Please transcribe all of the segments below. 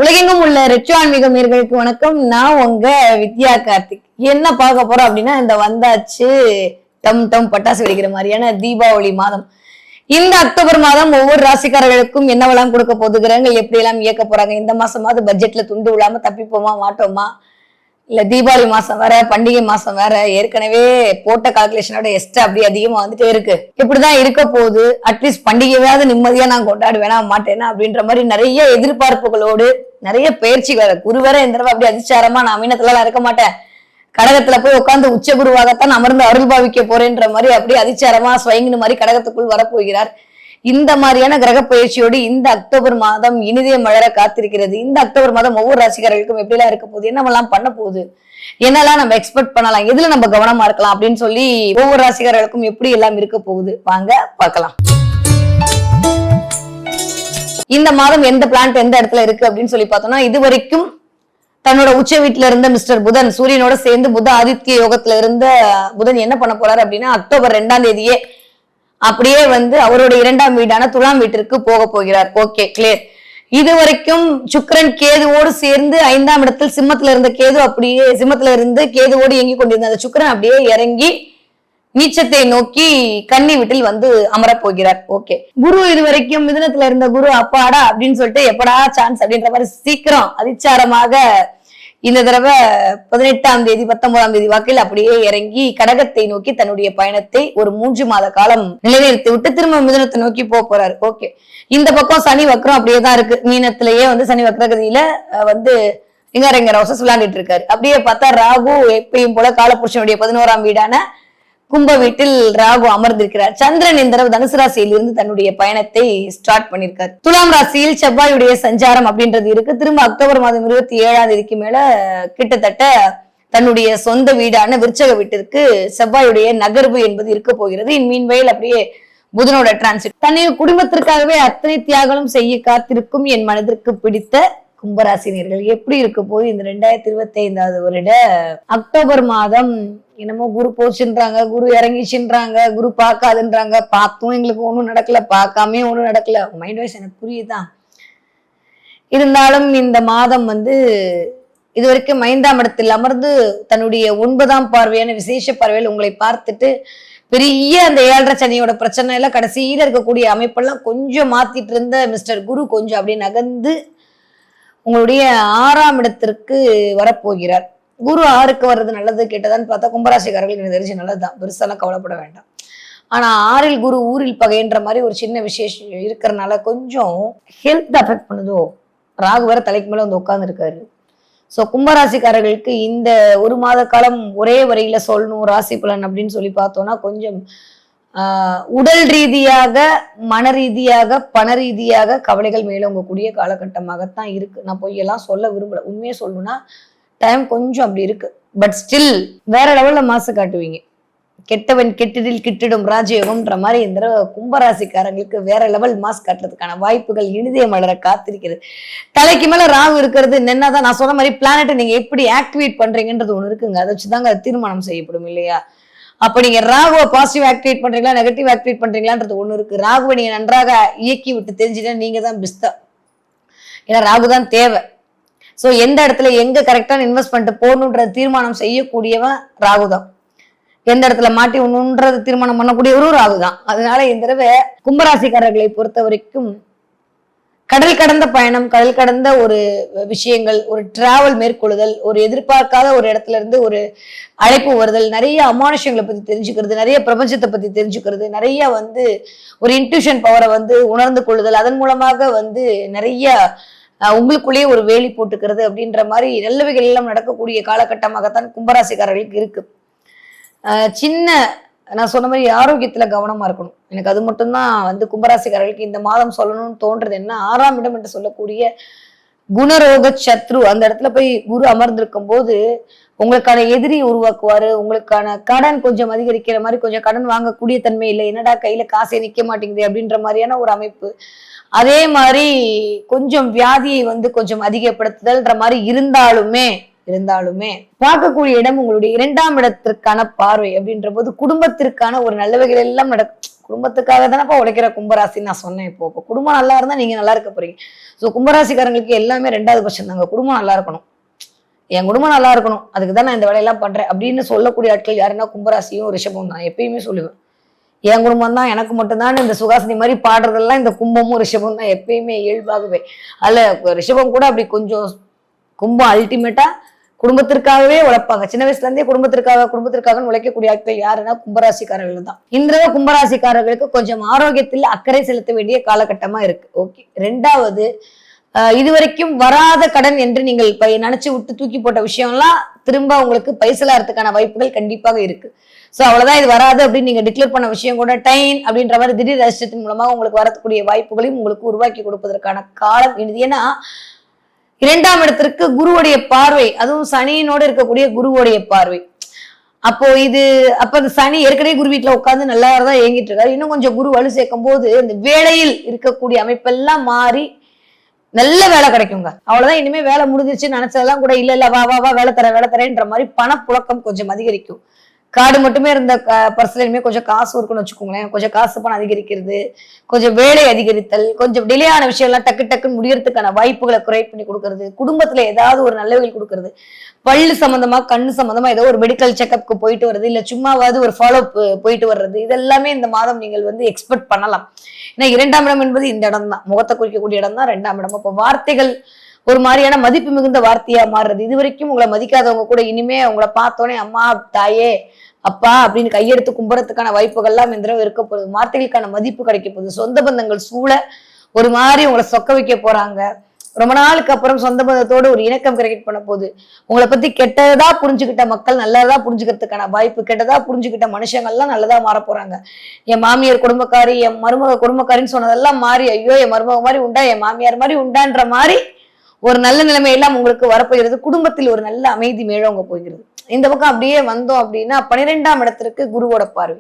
உலகெங்கும் உள்ள ரெட்ரோ ஆன்மீக நேயர்களுக்கு வணக்கம். நான் உங்க வித்யா கார்த்திக். என்ன பார்க்க போறோம் அப்படின்னா, இந்த வந்தாச்சு டம் டம் பட்டாசு வெடிக்கிற மாதிரியான தீபாவளி மாதம். இந்த அக்டோபர் மாதம் ஒவ்வொரு ராசிக்காரர்களுக்கும் என்னவெல்லாம் கொடுக்க போகுது, கிரகங்கள் எப்படி எல்லாம் இயக்க போறாங்க, இந்த மாசமாவது பட்ஜெட்ல துண்டு விழாம தப்பிப்போமா மாட்டோமா, இல்ல தீபாவளி மாசம் வேற, பண்டிகை மாசம் வேற, ஏற்கனவே போட்ட கால்குலேஷனோட எக்ஸ்ட்ரா அப்படி அதிகமா வந்துட்டே இருக்கு. இப்படிதான் இருக்க போகுது. அட்லீஸ்ட் பண்டிகையாவது நிம்மதியா நான் கொண்டாடுவேனா மாட்டேனா அப்படின்ற மாதிரி நிறைய எதிர்பார்ப்புகளோடு நிறைய பயிற்சிகள். குரு வேற இந்த தடவை அப்படி அதிச்சாரமா நான் மீனத்துல இருக்க மாட்டேன், கடகத்துல போய் உட்காந்து உச்ச குருவாகத்தான் அமர்ந்து அருள் பாவிக்க போறேன்ற மாதிரி அப்படியே அதிச்சாரமா ஸ்வயங்கின மாதிரி கடகத்துக்குள் வரப்போகிறார். இந்த மாதிரியான கிரக பயிற்சியோடு இந்த அக்டோபர் மாதம் இனிதே மலர காத்திருக்கிறது. இந்த அக்டோபர் மாதம் ஒவ்வொரு ராசிக்காரர்களுக்கும் எப்படிலாம் இருக்க போகுது, என்னவெல்லாம் பண்ண போகுது, என்னெல்லாம் நம்ம எக்ஸ்பெக்ட் பண்ணலாம், எதுல நம்ம கவனமா இருக்கலாம் அப்படின்னு சொல்லி ஒவ்வொரு ராசிக்காரர்களுக்கும் எப்படி எல்லாம் இருக்க போகுது வாங்க பார்க்கலாம். இந்த மாதம் எந்த பிளான்ட் எந்த இடத்துல இருக்கு அப்படின்னு சொல்லி பார்த்தோம்னா, இது வரைக்கும் தன்னோட உச்ச வீட்டுல இருந்த மிஸ்டர் புதன் சூரியனோட சேர்ந்து புத ஆதித்ய யோகத்துல இருந்த புதன் என்ன பண்ண போறாரு அப்படின்னா, அக்டோபர் 2ஆம் தேதியே அப்படியே அவருடைய 2ஆம் வீடான துலாம் வீட்டிற்கு போக போகிறார். Okay, clear. இது வரைக்கும் சுக்கிரன் கேதுவோடு சேர்ந்து 5ஆம் இடத்தில் சிம்மத்துல இருந்த கேது அப்படியே சிம்மத்துல இருந்து கேதுவோடு இயங்கி கொண்டிருந்த அந்த சுக்கிரன் அப்படியே இறங்கி நீச்சத்தை நோக்கி கன்னி வீட்டில் அமரப் போகிறார். ஓகே, குரு இது வரைக்கும் மிதுனத்துல இருந்த குரு அப்பாடா அப்படின்னு சொல்லிட்டு எப்படா சான்ஸ் அப்படின்ற மாதிரி சீக்கிரம் அதிச்சாரமாக இந்த தடவை 18ஆம் தேதி 19ஆம் தேதி வாக்கில் அப்படியே இறங்கி கடகத்தை நோக்கி தன்னுடைய பயணத்தை ஒரு 3 மாத காலம் நிலைநிறுத்தி விட்டு திரும்ப மிதுனத்தை நோக்கி போறாரு. ஓகே, இந்த பக்கம் சனி வக்ரம் அப்படியேதான் இருக்கு. மீனத்திலேயே சனி வக்ரகதியில இங்க ரோசஸ் விளையாண்டுட்டு இருக்காரு. அப்படியே பார்த்தா ராகு எப்பயும் போல காலபுருஷனுடைய 11ஆம் வீடான கும்ப வீட்டில் ராகு அமர்ந்திருக்கிறார். சந்திரன் இந்த தடவை தனுசு ராசியில் இருந்து தன்னுடைய பயணத்தை ஸ்டார்ட் பண்ணிருக்காரு. துலாம் ராசியில் செவ்வாயுடைய சஞ்சாரம் அப்படின்றது இருக்கு. திரும்ப அக்டோபர் மாதம் 27ஆம் தேதிக்கு மேல கிட்டத்தட்ட தன்னுடைய சொந்த வீடான விருச்சக வீட்டிற்கு செவ்வாயுடைய நகர்வு என்பது இருக்க போகிறது. மீன்வயல் அப்படியே புதனோட டிரான்சிட். தன்னை குடும்பத்திற்காகவே அத்தனை தியாகங்களும் செய்ய காத்திருக்கும் என் மனதிற்கு பிடித்த கும்பராசினியர்கள் எப்படி இருக்க போது இந்த 2025ஆவது வருட அக்டோபர் மாதம். என்னமோ குரு போச்சுன்றாங்க, குரு இறங்கிச்சுன்றாங்க, குரு பார்க்காதுன்றாங்க. பார்த்தும் எங்களுக்கு ஒண்ணும் நடக்கல, பார்க்காமே ஒண்ணும் நடக்கல. மைண்ட் வைஸ் எனக்கு புரியுதான். இருந்தாலும் இந்த மாதம் இது வரைக்கும் 5ஆம் இடத்தில் அமர்ந்து தன்னுடைய 9ஆம் பார்வையான விசேஷ பார்வையில் உங்களை பார்த்துட்டு பெரிய அந்த 7.5 சனியோட பிரச்சனை எல்லாம் கடைசியில இருக்கக்கூடிய அமைப்பெல்லாம் கொஞ்சம் மாத்திட்டு இருந்த மிஸ்டர் குரு கொஞ்சம் அப்படியே நகர்ந்து உங்களுடைய 6ஆம் இடத்திற்கு வரப்போகிறார். குரு 6க்கு வர்றது நல்லது கெட்டதான்னு பார்த்தா கும்பராசிக்காரர்களுக்கு எனக்கு தெரிஞ்சு நல்லதுதான், பெருசாலாம் கவலைப்பட வேண்டாம். ஆனா 6இல் குரு ஊரில் பகைன்ற மாதிரி ஒரு சின்ன விசேஷம் இருக்கிறதுனால கொஞ்சம் ஹெல்த் அஃபெக்ட் பண்ணுதோ. ராகு வேற தலைக்கு மேல உட்கார்ந்து இருக்காரு. ஸோ கும்பராசிக்காரர்களுக்கு இந்த 1 மாத காலம் ஒரே வரையில சொல்லணும் ராசி பலன் அப்படின்னு சொல்லி பார்த்தோம்னா கொஞ்சம் உடல் ரீதியாக, மன ரீதியாக, பண ரீதியாக கவலைகள் மேலோங்கக்கூடிய காலகட்டமாகத்தான் இருக்கு. நான் பொய்யெல்லாம் சொல்ல விரும்பல, உண்மையே சொல்லணும்னா டைம் கொஞ்சம் அப்படி இருக்கு. பட் ஸ்டில் வேற லெவல்ல மாசு காட்டுவீங்க. கெட்டவன் கெட்டதில் கிட்டிடும் ராஜயோகம்ன்ற மாதிரி இந்த கும்பராசிக்காரங்களுக்கு வேற லெவல் மாஸ் காட்டுறதுக்கான வாய்ப்புகள் இனிதே மலர காத்திருக்கிறது. தலைக்கு மேல ராகு இருக்கிறது என்னதான் நான் சொன்ன மாதிரி பிளானட்டை நீங்க எப்படி ஆக்டிவேட் பண்றீங்கன்றது ஒண்ணு இருக்குங்க. அதை வச்சுதாங்க தீர்மானம் செய்யப்படும் இல்லையா? அப்ப நீங்க ராகுவை பாசிட்டிவ் ஆக்டிவேட் பண்றீங்களா, நெகட்டிவ் ஆக்டிவேட் பண்றீங்களான்றது ஒண்ணு இருக்கு. ராகுவை நீங்க நன்றாக இயக்கி விட்டு தெரிஞ்சுட்டா நீங்க தான் பிஸ்தா. ஏன்னா ராகு தான் தேவை. சோ எந்த இடத்துல எங்க கரெக்டான இன்வெஸ்ட்மெண்ட் போகணுன்ற தீர்மானம் செய்யக்கூடியவன் ராகு தான். எந்த இடத்துல மாட்டி ஒண்ணுன்றது தீர்மானம் பண்ணக்கூடிய ஒரு ராகு தான். அதனால இந்த தடவை கும்பராசிக்காரர்களை பொறுத்த வரைக்கும் கடல் கடந்த பயணம், கடல் கடந்த ஒரு விஷயங்கள், ஒரு டிராவல் மேற்கொள்ளுதல், ஒரு எதிர்பார்க்காத ஒரு இடத்துல இருந்து ஒரு அழைப்பு வருதல், நிறைய அமானுஷங்களை பத்தி தெரிஞ்சுக்கிறது, நிறைய பிரபஞ்சத்தை பத்தி தெரிஞ்சுக்கிறது, நிறைய ஒரு இன்ட்யூஷன் பவரை உணர்ந்து கொள்ளுதல், அதன் மூலமாக நிறைய உங்களுக்குள்ளேயே ஒரு வேலி போட்டுக்கிறது அப்படின்ற மாதிரி நல்லவைகள் எல்லாம் நடக்கக்கூடிய காலகட்டமாகத்தான் கும்பராசிக்காரர்களுக்கு இருக்கு. சின்ன நான் சொன்ன மாதிரி ஆரோக்கியத்துல கவனமா இருக்கணும். எனக்கு அது மட்டும்தான் கும்பராசிக்காரர்களுக்கு இந்த மாதம் சொல்லணும்னு தோன்றது. என்ன 6ஆம் இடம் என்று சொல்லக்கூடிய குணரோக சத்ரு, அந்த இடத்துல போய் குரு அமர்ந்திருக்கும் போது உங்களுக்கான எதிரியை உருவாக்குவாரு. உங்களுக்கான கடன் கொஞ்சம் அதிகரிக்கிற மாதிரி, கொஞ்சம் கடன் வாங்கக்கூடிய தன்மை இல்லை, என்னடா கையில காசே நிக்க மாட்டேங்குது அப்படின்ற மாதிரியான ஒரு அமைப்பு. அதே மாதிரி கொஞ்சம் வியாதியை கொஞ்சம் அதிகப்படுத்துதல்ன்ற மாதிரி இருந்தாலுமே இருந்தாலுமே பார்க்கக்கூடிய இடம் உங்களுடைய 2ஆம் இடத்திற்கான பார்வை அப்படின்ற போது குடும்பத்திற்கான ஒரு நல்லவைகள் எல்லாம் குடும்பத்துக்காக தானப்பா உழைக்கிற கும்பராசின்னு நான் சொன்னேன். இப்போ குடும்பம் நல்லா இருந்தா நீங்க நல்லா இருக்க போறீங்க. ஸோ கும்பராசிக்காரங்களுக்கு எல்லாமே 2வது பட்சம் தாங்க. குடும்பம் நல்லா இருக்கணும், என் குடும்பம் நல்லா இருக்கணும், அதுக்கு தான் நான் இந்த வேலையெல்லாம் பண்றேன் அப்படின்னு சொல்லக்கூடிய ஆட்கள் யாருன்னா கும்பராசியும் ரிஷபம் தான். எப்பயுமே சொல்லுவேன், என் குடும்பம் தான் எனக்கு மட்டும்தான். இந்த சுகாசினி மாதிரி பாடுறதெல்லாம் இந்த கும்பமும் ரிஷபம் தான் எப்பயுமே இயல்பாகவே. அதுல ரிஷபம் கூட அப்படி கொஞ்சம், கும்பம் அல்டிமேட்டா குடும்பத்திற்காகவே உழைப்பாங்க. சின்ன வயசுல இருந்தே குடும்பத்திற்காக உழைக்கக்கூடிய ஆட்கள் யாருன்னா கும்பராசிக்காரர்கள் தான். இந்த கும்பராசிக்காரர்களுக்கு கொஞ்சம் ஆரோக்கியத்தில் அக்கறை செலுத்த வேண்டிய காலகட்டமா இருக்கு. ஓகே. 2வது, இதுவரைக்கும் வராத கடன் என்று நீங்கள் நினைச்சு விட்டு தூக்கி போட்ட விஷயம்லாம் திரும்ப உங்களுக்கு பைசலாறதுக்கான வாய்ப்புகள் கண்டிப்பாக இருக்கு. சோ அவ்வளவுதான், இது வராது அப்படின்னு நீங்க டிக்ளேர் பண்ண விஷயம் கூட டைன் அப்படின்ற மாதிரி திடீர் அதிர்ஷ்டத்தின் மூலமாக உங்களுக்கு வரக்கூடிய வாய்ப்புகளையும் உங்களுக்கு உருவாக்கி கொடுப்பதற்கான காலம் இது. ஏன்னா 2ஆம் இடத்திற்கு குருவுடைய பார்வை, அதுவும் சனியினோடு இருக்கக்கூடிய குருவுடைய பார்வை. அப்போ அந்த சனி ஏற்கனவே குரு வீட்டுல உட்காந்து நல்லா தான் இயங்கிட்டு இருக்காரு. இன்னும் கொஞ்சம் குரு வலு சேர்க்கும் போது இந்த வேலையில் இருக்கக்கூடிய அமைப்பெல்லாம் மாறி நல்ல வேலை கிடைக்குங்க. அவ்வளவுதான், இனிமே வேலை முடிஞ்சிருச்சு நினைச்சதெல்லாம் கூட இல்ல வா வா வா வேலை தரேன்ற மாதிரி பணப்புழக்கம் கொஞ்சம் அதிகரிக்கும். காடு மட்டுமே இருந்த பர்சன்ல இனிமே கொஞ்சம் காசு இருக்குன்னு வச்சுக்கோங்களேன். கொஞ்சம் காசு பணம் அதிகரிக்கிறது, கொஞ்சம் வேலை அதிகரித்தல், கொஞ்சம் டிலே ஆன விஷயம் எல்லாம் டக்குன்னு முடியறதுக்கான வாய்ப்புகளை குறை பண்ணி கொடுக்கறது, குடும்பத்துல ஏதாவது ஒரு நல்லவைகள் கொடுக்கறது, பல்லு சம்பந்தமா கண்ணு சம்பந்தமா ஏதோ ஒரு மெடிக்கல் செக்அப்க்கு போயிட்டு வர்றது, இல்ல சும்மாவது ஒரு ஃபாலோ போயிட்டு வர்றது, இதெல்லாமே இந்த மாதம் நீங்கள் எக்ஸ்பெக்ட் பண்ணலாம். ஏன்னா 2ஆம் இடம் என்பது இந்த இடம் தான், முகத்தை குறிக்கக்கூடிய இடம் தான் 2ஆம் இடம். அப்போ வார்த்தைகள் ஒரு மாதிரியான மதிப்பு மிகுந்த வார்த்தையா மாறுறது. இதுவரைக்கும் உங்களை மதிக்காதவங்க கூட இனிமே உங்களை பார்த்தோன்னே அம்மா தாயே அப்பா அப்படின்னு கையெடுத்து கும்புறதுக்கான வாய்ப்புகள்லாம் இந்த தடவை இருக்க போகுது. வார்த்தைகளுக்கான மதிப்பு கிடைக்க போகுது. சொந்த பந்தங்கள் சூழ ஒரு மாதிரி உங்களை சொக்க வைக்க போறாங்க. ரொம்ப நாளுக்கு அப்புறம் சொந்த பந்தத்தோடு ஒரு இணக்கம் கிரியேட் பண்ண போகுது. உங்களை பத்தி கெட்டதா புரிஞ்சுக்கிட்ட மக்கள் நல்லதா புரிஞ்சுக்கிறதுக்கான வாய்ப்பு, கெட்டதா புரிஞ்சுக்கிட்ட மனுஷங்கள்லாம் நல்லதா மாற போறாங்க. என் மாமியார் குடும்பக்காரி, என் மருமக குடும்பக்காரின்னு சொன்னதெல்லாம் மாறி ஐயோ என் மருமக மாதிரி உண்டா, என் மாமியார் மாதிரி உண்டான்ற மாதிரி ஒரு நல்ல நிலைமை எல்லாம் உங்களுக்கு வரப்போகிறது. குடும்பத்தில் ஒரு நல்ல அமைதி மேலோங்க போகிறது. இந்த பக்கம் அப்படியே வந்தோம் அப்படின்னா 12ஆம் இடத்திற்கு குருவோட பார்வை,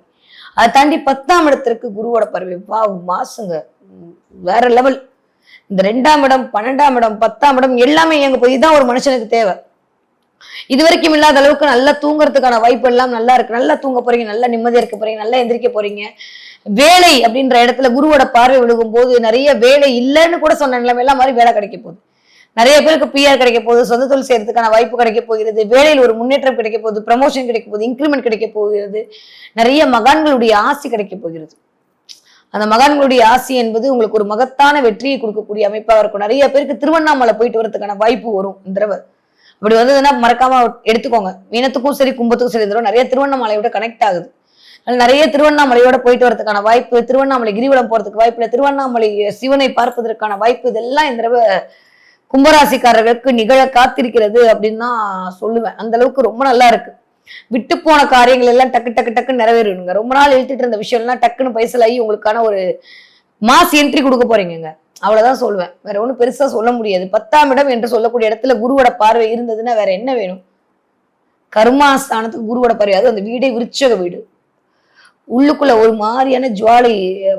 அதை தாண்டி 10ஆம் இடத்திற்கு குருவோட பார்வை. வா மாசுங்க, வேற லெவல். இந்த 2ஆம் இடம் 12ஆம் இடம் 10ஆம் இடம் எல்லாமே எங்க போய் இதுதான் ஒரு மனுஷனுக்கு தேவை. இது வரைக்கும் இல்லாத அளவுக்கு நல்லா தூங்குறதுக்கான வாய்ப்பு எல்லாம் நல்லா இருக்கு. நல்லா தூங்க போறீங்க, நல்லா நிம்மதியா இருக்க போறீங்க, நல்லா எந்திரிக்க போறீங்க. வேலை அப்படின்ற இடத்துல குருவோட பார்வை விழுகும் போது நிறைய வேலை இல்லைன்னு கூட சொன்ன நிலைமை எல்லாம் மாதிரி வேலை கிடைக்க போகுது. நிறைய பேருக்கு பிஆர் கிடைக்க போகுது, சொந்த தொழில் செய்யறதுக்கான வாய்ப்பு கிடைக்க போகிறது, வேலையில் ஒரு முன்னேற்றம் கிடைக்க போகுது, ப்ரமோஷன் கிடைக்க போகுது, இன்க்ரிமெண்ட் கிடைக்க போகிறது, நிறைய மகான்களுடைய ஆசி கிடைக்க போகிறது. அந்த மகான்களுடைய ஆசி என்பது உங்களுக்கு ஒரு மகத்தான வெற்றியை கொடுக்கக்கூடிய அமைப்பாக இருக்கும். நிறைய பேருக்கு திருவண்ணாமலை போயிட்டு வரதுக்கான வாய்ப்பு வரும் இந்த தடவை. அப்படி வந்ததுன்னா மறக்காம எடுத்துக்கோங்க. மீனத்துக்கும் சரி கும்பத்துக்கும் சரி தடவை நிறைய திருவண்ணாமலையோட கனெக்ட் ஆகுது. நிறைய திருவண்ணாமலையோட போயிட்டு வரதுக்கான வாய்ப்பு, திருவண்ணாமலை கிரிவலம் போறதுக்கு வாய்ப்பு இல்லை, திருவண்ணாமலை சிவனை பார்ப்பதற்கான வாய்ப்பு, இதெல்லாம் இந்த தடவை கும்பராசிக்காரர்களுக்கு நிகழ காத்திருக்கிறது அப்படின்னு தான் சொல்லுவேன். அந்த அளவுக்கு ரொம்ப நல்லா இருக்கு. விட்டு போன காரியங்கள் எல்லாம் டக்கு நிறைவேறுங்க. ரொம்ப நாள் இழுத்துட்டு இருந்த விஷயம் எல்லாம் டக்குன்னு பைசலாகி உங்களுக்கான ஒரு மாஸ் என்ட்ரி கொடுக்க போறீங்க. அவ்வளவுதான் சொல்லுவேன், வேற ஒண்ணும் பெருசா சொல்ல முடியாது. 10ஆம் இடம் என்று சொல்லக்கூடிய இடத்துல குருவோட பார்வை இருந்ததுன்னா வேற என்ன வேணும்? கர்மாஸ்தானத்துக்கு குருவோட பார்வை, அது அந்த வீடே விருச்சக வீடு. உள்ளுக்குள்ள ஒரு மாதிரியான ஜுவாலை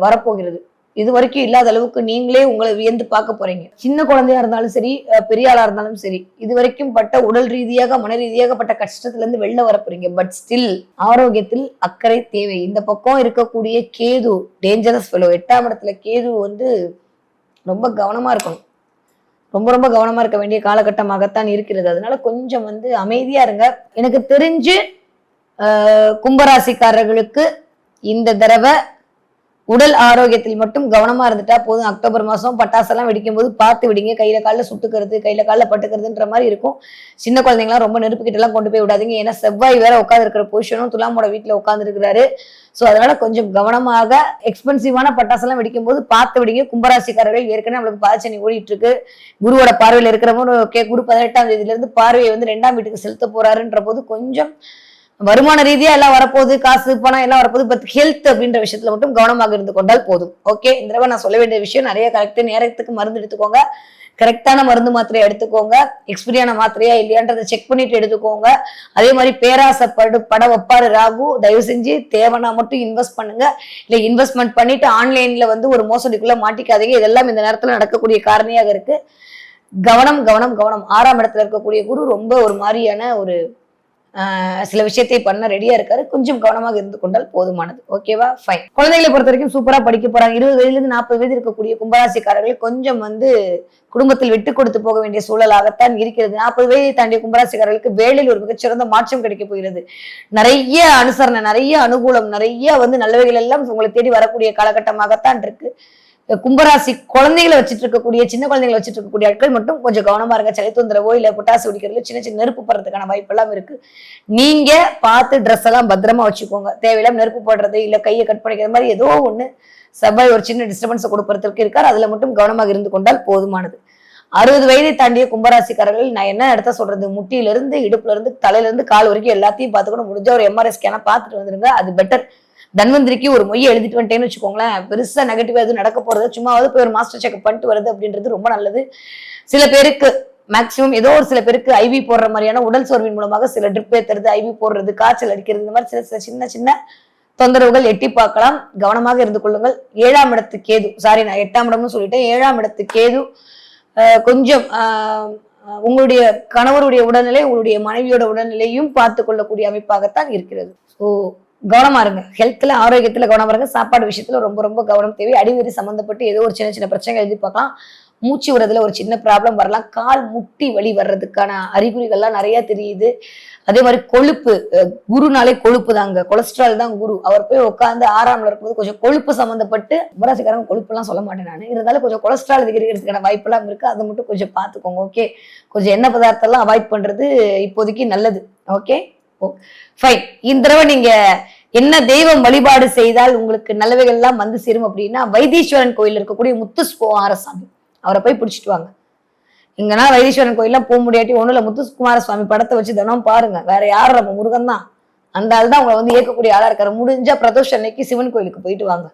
வரப்போகிறது. இது வரைக்கும் இல்லாத அளவுக்கு நீங்களே உங்களை வியந்து பார்க்க போறீங்க. சின்ன குழந்தையா இருந்தாலும் சரி, பெரிய ஆளா இருந்தாலும் சரி, இது வரைக்கும் பட்ட உடல் ரீதியாக மன ரீதியாக பட்ட கஷ்டத்துல இருந்து வெளில வர போறீங்க. பட் ஸ்டில் ஆரோக்கியத்தில் அக்கறை தேவை. இந்த பக்கம் இருக்கக்கூடிய கேது டேஞ்சரஸ் ஃபெலோ. 8ஆம் இடத்துல கேது ரொம்ப கவனமா இருக்கணும். ரொம்ப கவனமா இருக்க வேண்டிய காலகட்டமாகத்தான் இருக்கிறது. அதனால கொஞ்சம் அமைதியா இருங்க. எனக்கு தெரிஞ்சு கும்பராசிக்காரர்களுக்கு இந்த தடவை உடல் ஆரோக்கியத்தில் மட்டும் கவனமா இருந்துட்டா போதும். அக்டோபர் மாசம் பட்டாசெல்லாம் வெடிக்கும் போது பார்த்து விடுங்க. கையில காலில் சுட்டுக்கிறது, கையில காலில் பட்டுக்கிறதுன்ற மாதிரி இருக்கும். சின்ன குழந்தைங்களாம் ரொம்ப நெருப்பு கிட்ட எல்லாம் கொண்டு போய் விடாதீங்க. ஏன்னா செவ்வாய் வேற உட்காந்து இருக்கிற பொசிஷனும் துலாமோட வீட்டுல உட்காந்து இருக்கிறாரு. ஸோ அதனால கொஞ்சம் கவனமாக எக்ஸ்பென்சிவான பட்டாசெல்லாம் வெடிக்கும் போது பார்த்து விடுங்க. கும்பராசிக்காரர்கள் ஏற்கனவே நம்மளுக்கு பாதச்சனி ஓடிட்டு இருக்கு. குருவோட பார்வையில் இருக்கிறவங்க குரு 18ஆம் தேதியில இருந்து பார்வையை 2ஆம் வீட்டுக்கு செலுத்த போறாருன்ற போது கொஞ்சம் வருமான ரீதியா எல்லாம் வரப்போகுது, காசு பணம் எல்லாம் வரப்போகுது. பட் ஹெல்த் அப்படின்ற விஷயத்துல மட்டும் கவனமாக இருந்து கொண்டால் போதும். ஓகே, இந்த தடவை நான் சொல்ல வேண்டிய விஷயம், நிறைய கரெக்ட் நேரத்துக்கு மருந்து எடுத்துக்கோங்க. கரெக்டான மருந்து மாத்திரையை எடுத்துக்கோங்க. எக்ஸ்பிரியான மாத்திரையா இல்லையான்றதை செக் பண்ணிட்டு எடுத்துக்கோங்க. அதே மாதிரி பட வைப்பாரு ராகு. தயவு செஞ்சு தேவைன்னா மட்டும் இன்வெஸ்ட் பண்ணுங்க. இல்ல இன்வெஸ்ட்மெண்ட் பண்ணிட்டு ஆன்லைன்ல ஒரு மோசடிக்குள்ள மாட்டிக்காதீங்க. இதெல்லாம் இந்த நேரத்துல நடக்கக்கூடிய காரணியாக இருக்கு. கவனம் கவனம் கவனம். 6ஆம் இடத்துல இருக்கக்கூடிய குரு ரொம்ப ஒரு மாதிரியான ஒரு சில விஷயத்தை பண்ண ரெடியா இருக்காரு. கொஞ்சம் கவனமாக இருந்து கொண்டால் போதுமானது. ஓகேவா? ஃபைன். குழந்தைகளை பொறுத்த வரைக்கும் சூப்பரா படிக்க போறாங்க. 20 வயதுல இருந்து 40 வயது இருக்கக்கூடிய கும்பராசிக்காரர்கள் கொஞ்சம் குடும்பத்தில் விட்டு கொடுத்து போக வேண்டிய சூழலாகத்தான் இருக்கிறது. 40 வயதை தாண்டிய கும்பராசிக்காரர்களுக்கு வேலையில் ஒரு மிகச்சிறந்த மாற்றம் கிடைக்க போகிறது. நிறைய அனுசரணை, நிறைய அனுகூலம், நிறைய நல்லவைகள் எல்லாம் உங்களை தேடி வரக்கூடிய காலகட்டமாகத்தான் இருக்கு. கும்பராசி குழந்தைகளை வச்சுட்டு இருக்கக்கூடிய சின்ன குழந்தைகளை வச்சுட்டு இருக்கக்கூடிய ஆட்கள் மட்டும் கொஞ்சம் கவனமா இருங்க. சளி தொந்தரவோ இல்ல பொட்டாசு வெடிக்கிறதுல சின்ன சின்ன நெருப்பு போடுறதுக்கான வாய்ப்பு எல்லாம் இருக்கு. நீங்க பார்த்து ட்ரெஸ் எல்லாம் பத்திரமா வச்சுக்கோங்க. தேவையில்லாம நெருப்பு போடுறது இல்ல கையை கட் பண்ணிக்கிற மாதிரி ஏதோ ஒண்ணு செவ்வாய் ஒரு சின்ன டிஸ்டர்பன்ஸை கொடுப்பதற்கு இருக்காரு. அதுல மட்டும் கவனமாக இருந்து கொண்டால் போதுமானது. 60 வயதை தாண்டிய கும்பராசிக்காரர்கள் நான் என்ன இடத்த சொல்றது, முட்டியில இருந்து இடுப்புல இருந்து தலையில இருந்து கால் வரைக்கும் எல்லாத்தையும் பார்த்துக்கணும். முடிஞ்ச ஒரு MRI ஸ்கேனா பார்த்துட்டு வந்துருங்க. அது பெட்டர். தன்வந்திரிக்கு ஒரு மொய்யை எழுதிட்டு வந்துட்டேன்னு வச்சுக்கோங்களேன், பெருசா நெகட்டிவா எதுவும் நடக்க போறது, சும்மாவது போய் ஒரு மாஸ்டர் செக்அப் பண்ணிட்டு வருது அப்படின்றது ரொம்ப நல்லது. சில பேருக்கு மேக்சிமம் ஏதோ ஒரு சில பேருக்கு ஐவி போடுற மாதிரியான உடல் சோர்வின் மூலமாக சில ட்ரிப் ஏத்துறது, ஐவி போடுறது, காய்ச்சல் அடிக்கிறது, இந்த மாதிரி சில சின்ன சின்ன தொந்தரவுகள் எட்டி பார்க்கலாம். கவனமாக இருந்து கொள்ளுங்கள். 7ஆம் இடத்து கேது, சாரி நான் 8ஆம் இடம்னு சொல்லிட்டேன். 7ஆம் இடத்து கேது கொஞ்சம் உங்களுடைய கணவருடைய உடல்நிலை, உங்களுடைய மனைவியோட உடல்நிலையும் பார்த்து கொள்ளக்கூடிய அமைப்பாகத்தான் இருக்கிறது. ஸோ கவனமா இருங்க. ஹெல்த்ல, ஆரோக்கியத்துல கவனமா இருங்க. சாப்பாடு விஷயத்துல ரொம்ப ரொம்ப கவனம் தேவை. அடிவெறி சம்பந்தப்பட்டு ஏதோ ஒரு சின்ன சின்ன பிரச்சனைகள் எதிர்பார்க்கலாம். மூச்சு விடுறதுல ஒரு சின்ன ப்ராப்ளம் வரலாம். கால் முட்டி வலி வர்றதுக்கான அறிகுறிகள்லாம் நிறைய தெரியுது. அதே மாதிரி கொழுப்பு, குருனாலே கொழுப்பு தாங்க, கொலஸ்ட்ரால் தான் குரு. அவர் போய் உட்காந்து 6ஆம்ல இருக்கும்போது கொஞ்சம் கொழுப்பு சம்பந்தப்பட்டு, கும்பராசிக்காரங்க கொழுப்பு எல்லாம் சொல்ல மாட்டேன் நான், இருந்தாலும் கொஞ்சம் கொலஸ்ட்ரால் அதிகரிக்கிறதுக்கான வாய்ப்பு எல்லாம் இருக்கு. அதை மட்டும் கொஞ்சம் பார்த்துக்கோங்க. ஓகே, கொஞ்சம் எண்ணெய் பதார்த்தம் எல்லாம் அவாய்ட் பண்றது இப்போதைக்கு நல்லது. Okay, fine. இந்த தடவை நீங்க என்ன தெய்வம் வழிபாடு செய்தால் உங்களுக்கு நல்லவைகள் எல்லாம் வந்து சேரும் அப்படின்னா, வைத்தீஸ்வரன் கோயில் இருக்கக்கூடிய முத்துக்குமாரசாமி, அவரை போய் பிடிச்சிட்டு வாங்க. இங்கன்னா வைத்தீஸ்வரன் கோயிலாம் போக முடியாட்டி ஒண்ணுல முத்துக்குமாரசுவாமி படத்தை வச்சு தினம் பாருங்க. வேற யாரும் நம்ம முருகன் தான், அந்த ஆள் தான் உங்களை இயக்கக்கூடிய ஆளா இருக்காரு. முடிஞ்சா பிரதோஷ அன்னைக்கு சிவன் கோயிலுக்கு போயிட்டு வாங்க.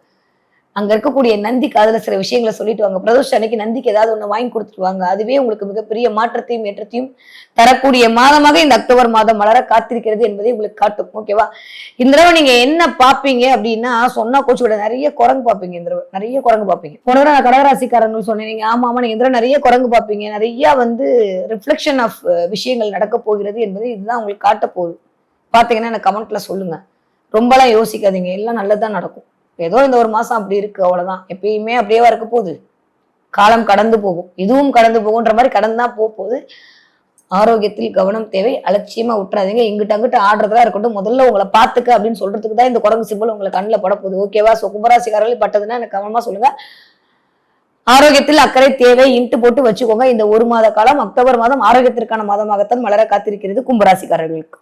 அங்க இருக்கக்கூடிய நந்திக்கு அதுல சில விஷயங்களை சொல்லிட்டு வாங்க. பிரதோஷ அன்னைக்கு நந்திக்கு ஏதாவது ஒண்ணு வாங்கி கொடுத்துட்டு வாங்க. அதுவே உங்களுக்கு மிகப்பெரிய மாற்றத்தையும் ஏற்றத்தையும் தரக்கூடிய மாதமாக இந்த அக்டோபர் மாதம் மலர காத்திருக்கிறது என்பதை உங்களுக்கு காட்டும். ஓகேவா? இந்த தடவை நீங்க என்ன பாப்பீங்க அப்படின்னா, சொன்னா கோச்சு கூட நிறைய குரங்கு பாப்பீங்க. இந்த தடவை நிறைய குரங்கு பாப்பீங்க. போன தடவை நான் கடகராசிக்காரங்க சொன்னேன். நீங்க ஆமா ஆமா, நீங்க இந்த தடவை நிறைய குரங்கு பாப்பீங்க. நிறைய ரிஃப்ளெக்ஷன் ஆஃப் விஷயங்கள் நடக்க போகிறது என்பது இதுதான் உங்களுக்கு காட்ட போகுது. பாத்தீங்கன்னா எனக்கு கமெண்ட்ல சொல்லுங்க. ரொம்பலாம் யோசிக்காதீங்க, எல்லாம் நல்லதான் நடக்கும். ஏதோ இந்த ஒரு மாசம் அப்படி இருக்கு, அவ்வளவுதான். எப்பயுமே அப்படியேவா இருக்க போகுது? காலம் கடந்து போகும், இதுவும் கடந்து போகுன்ற மாதிரி கடந்துதான் போகுது. ஆரோக்கியத்தில் கவனம் தேவை. அலட்சியமா விட்டுறாதீங்க. இங்கிட்ட அங்கிட்ட ஆடுறதா இருக்கட்டும், முதல்ல உங்களை பாத்துக்க அப்படின்னு சொல்றதுக்கு தான் இந்த குரங்கு சிம்பிள் உங்களை கண்ணில் பட போகுது. ஓகேவா? ஸோ கும்பராசிக்காரர்கள் பட்டதுன்னா எனக்கு கவனமா சொல்லுங்க. ஆரோக்கியத்தில் அக்கறை தேவை. இன்ட்டு போட்டு வச்சுக்கோங்க. இந்த ஒரு மாத காலம் அக்டோபர் மாதம் ஆரோக்கியத்திற்கான மாதமாகத்தான் மலர காத்திருக்கிறது கும்பராசிக்காரர்களுக்கு.